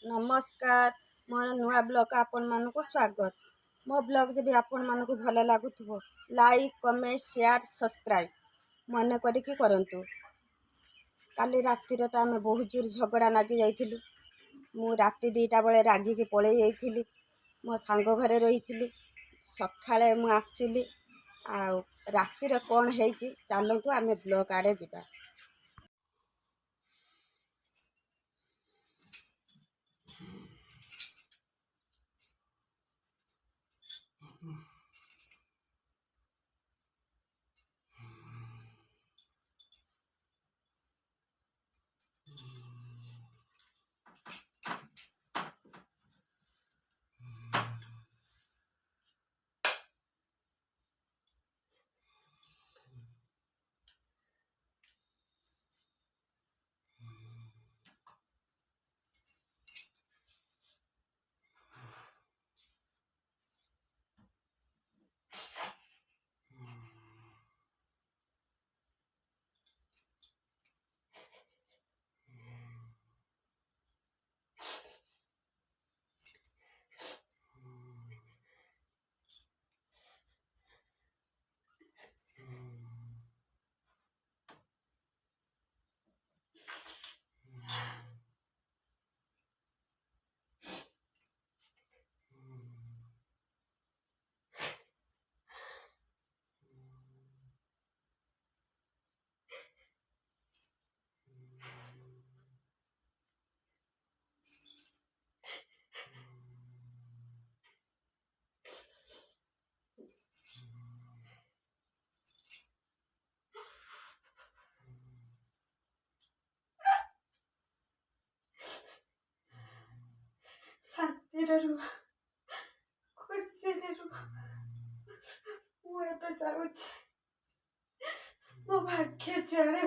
नमस्कार मोर नुआ ब्लॉग आपण मानक स्वागत। मो ब्लॉग जब आपण मानक भल लगुव लाइक कमेंट शेयर सब्सक्राइब मन करके करंतु। काली राति तो आम बहुत जोर झगड़ा लगी जाइलु। मु राति 2टा बेले रागिकी पलि जाइली। मो सांग घरे रही सकाଳେ मु आसिली आ रातिर कौन है चलतु आम ब्लॉग आड़े जा। शांति रुह खुशी रुह मुझे जाऊँ मो भाग्य जुआड़े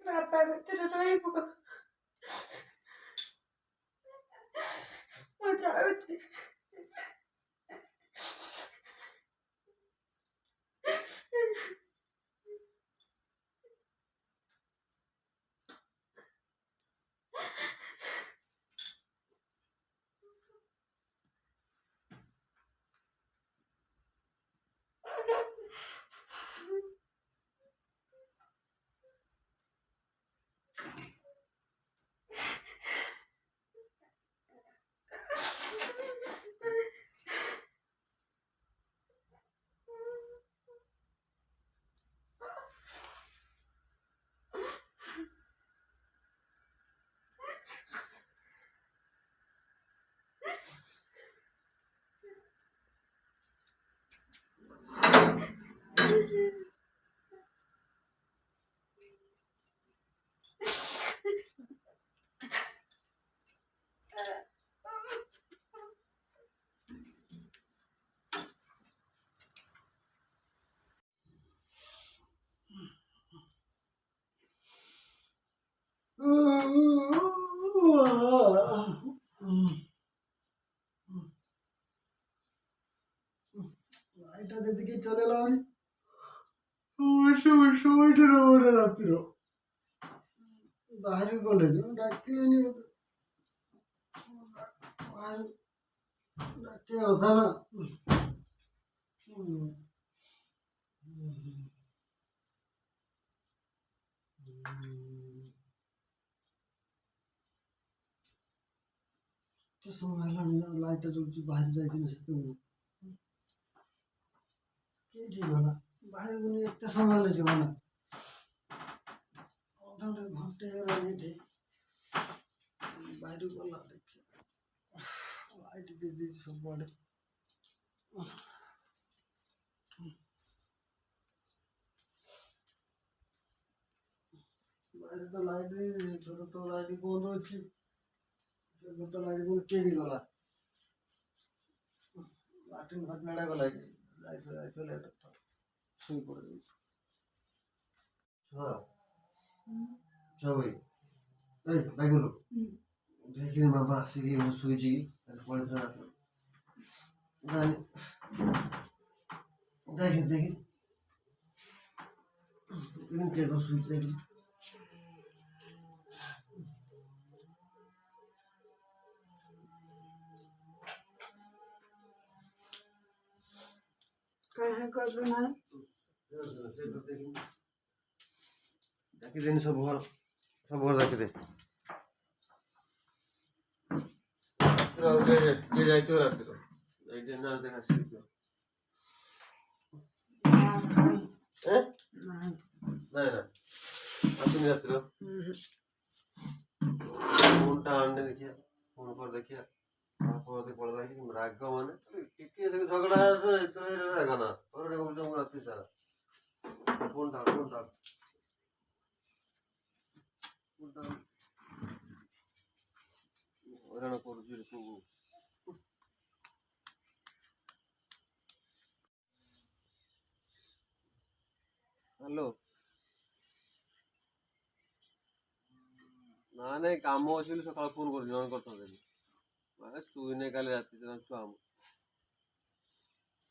बापा गतिर रही जाऊँ ଶୋଇଠି ରାତିର ବାହାରି ଗଲେନି ଡାକିଲେନି ଡାକିବା କଥା ନା। ଏତେ ସମୟ ହେଲାଣି ନା ଲାଇଟ୍ଟା ଜଳୁଛି ବାହାରି ଯାଇଛି ନା ସେତେବେଳୁ କେଉଁଠି ଗଲା ବାହାରକୁ ଏତେ ସମୟ ହେଲେ ଯିବ ନା ଅଧଘଣ୍ଟେ ଘଣ୍ଟେ ହେଲାଣି ଏଠି ବାହାରକୁ ଗଲା ଦେଖିବା ଲାଇଟ୍ ଦେଇ ଦେଇଛି ସବୁଆଡ଼େ। ବାହାରେ ତ ଲାଇଟ୍ ଥରେ ତ ଲାଇଟ୍ ବନ୍ଦ ଅଛି ତ ଲାଇଟ୍ ବନ୍ଦ କେଉଁଠି ଗଲା ଲାଟ୍ରିନ୍ ଫାଟ୍ରିନ୍ ଗଲା ଯାଇଥିଲେ ଶୋଇ ପଡ଼ିଯାଇଛି। ଛୁଆ ଛୁଆ ଭାଇ ଏଇ ବାଇଗଲ ଦେଖିନି ମାମା ଆସିକି ଶୋଇଛି ପଳେଇଥିଲା ଦେଖି ଦେଖି କିଏ ଶୋଇଛି ଦେଖି ଡାକିଦେନି ସବୁ ଘର ଡାକିଦେ କିଏ ଯାଇଥିବ ରାତିର ଯାଇଥିବ ନା ଦେଖା ଆସିଥିବ ନାଇଁ ନା ଆସିନି ରାତିର ଫୋନ୍ଟା ଆଣିଲେ ଦେଖିବା ଫୋନ୍ କରି ଦେଖିବା ପଳେଇଲା କି ରାଗ ମାନେ ଟିକେ ଝଗଡ଼ା ଏତେ ରାଗ ନା ରାତି ସାରା ଫୋନ୍ଟା ହଇରାଣ କରୁଛି ସବୁ। ହ୍ୟାଲୋ ନା ନାଇଁ କାମ ଅଛି ବୋଲି ସକାଳୁ ଫୋନ୍ କରୁଛି ଜଣେ କରିଥାନ୍ତି ଶୋଇନି କାଲି ରାତି ଛୁଆ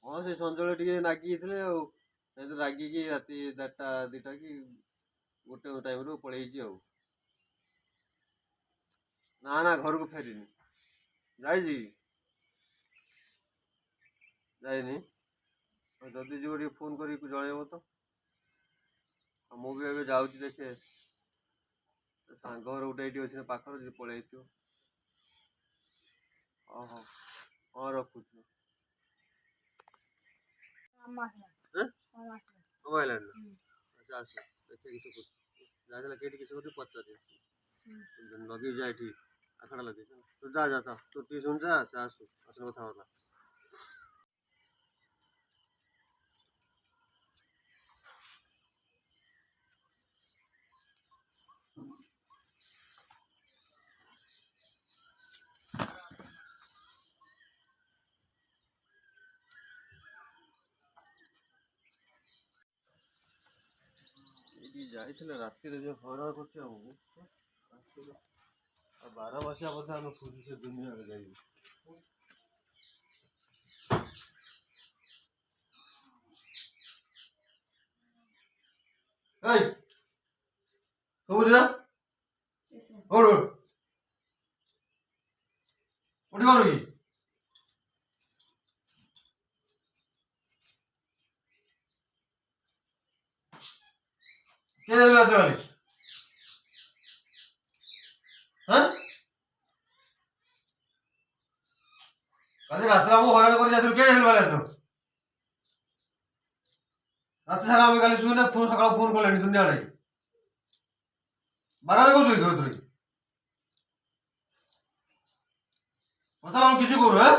ହଁ ସେ ସଞ୍ଜବେଳେ ଟିକେ ରାଗିଥିଲେ ଆଉ ରାଗିକି ରାତି 1ଟା 2ଟା କି ଗୋଟେ ଟାଇମ୍ରୁ ପଳେଇଛି ଆଉ ନା ଘରକୁ ଫେରିନି ଯାଇଛି ଯାଇନି ଯଦି ଯିବ ଟିକେ ଫୋନ୍ କରିକି ଜଣେଇବ ତ ମୁଁ ବି ଏବେ ଯାଉଛି ଦେଖେ ସାଙ୍ଗ ଘର ଗୋଟେ ଏଇଠି ଅଛି ପାଖରେ ଯଦି ପଳେଇଥିବ ହଉ ହଁ ରଖୁଛି ମୋବାଇଲ ଆଚ୍ଛା ଆସ ଦେଖିବା କିଛି ଯାହା କେଠି କିଛି କରୁଛି ପଚାରି ଲଗେଇ ଯା ଏଠି ଆଖଡ଼ା ଲଗେଇ ତୁ ଯା ତୁ ଟିଉସନ୍ ଯା ଆସୁ ଆସିଲେ କଥାବାର୍ତ୍ତା ଏଇଠି ଯାଇଥିଲେ ରାତିରେ ଯୋଉ ହଇରାଣ କରୁଛି ଆମକୁ ଆଉ 12 ମାସିଆ ବୋଧେ ଆମେ ଖୋଜୁ ସେ ଦୁନିଆରେ ଯାଇକି ସବୁଛି ନା ଉଠି ପାରୁ କି কে দিল তাহলে হ্যাঁ কাজে রাত্রে আমি হয়রান করে যাচ্ছিল কে দিল বলে রাতে সারা আমি কালি শুনে ফোন সকাল ফোন করলেনি দুনিয়া নাই বাগানে করছিস তুই কথা আমি কিছু করবো হ্যাঁ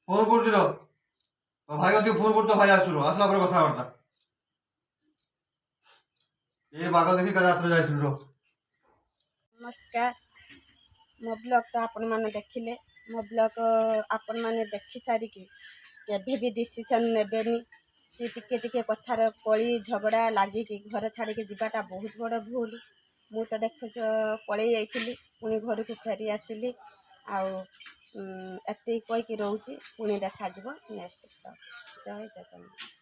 ফোন করছিল ভাই তুই ফোন করতো ভাই আসলো আসলা পরে কথাবার্তা এই বাঘ দেখি কাল রাত্রে যাইছিল ନମସ୍କାର ମୋ ବ୍ଲଗ୍ ତ ଆପଣମାନେ ଦେଖିଲେ ମୋ ବ୍ଲଗ୍ ଆପଣମାନେ ଦେଖି ସାରିକି କେବେ ବି ଡିସିସନ୍ ନେବେନି କି ଟିକେ କଥାର କଳି ଝଗଡ଼ା ଲାଗିକି ଘର ଛାଡ଼ିକି ଯିବାଟା ବହୁତ ବଡ଼ ଭୁଲ ମୁଁ ତ ଦେଖୁଛ ପଳେଇ ଯାଇଥିଲି ପୁଣି ଘରକୁ ଫେରି ଆସିଲି ଆଉ ଏତିକି କହିକି ରହୁଛି, ପୁଣି ଦେଖାଯିବ ନେକ୍ସଟ। ଜୟ ଜଗନ୍ନାଥ।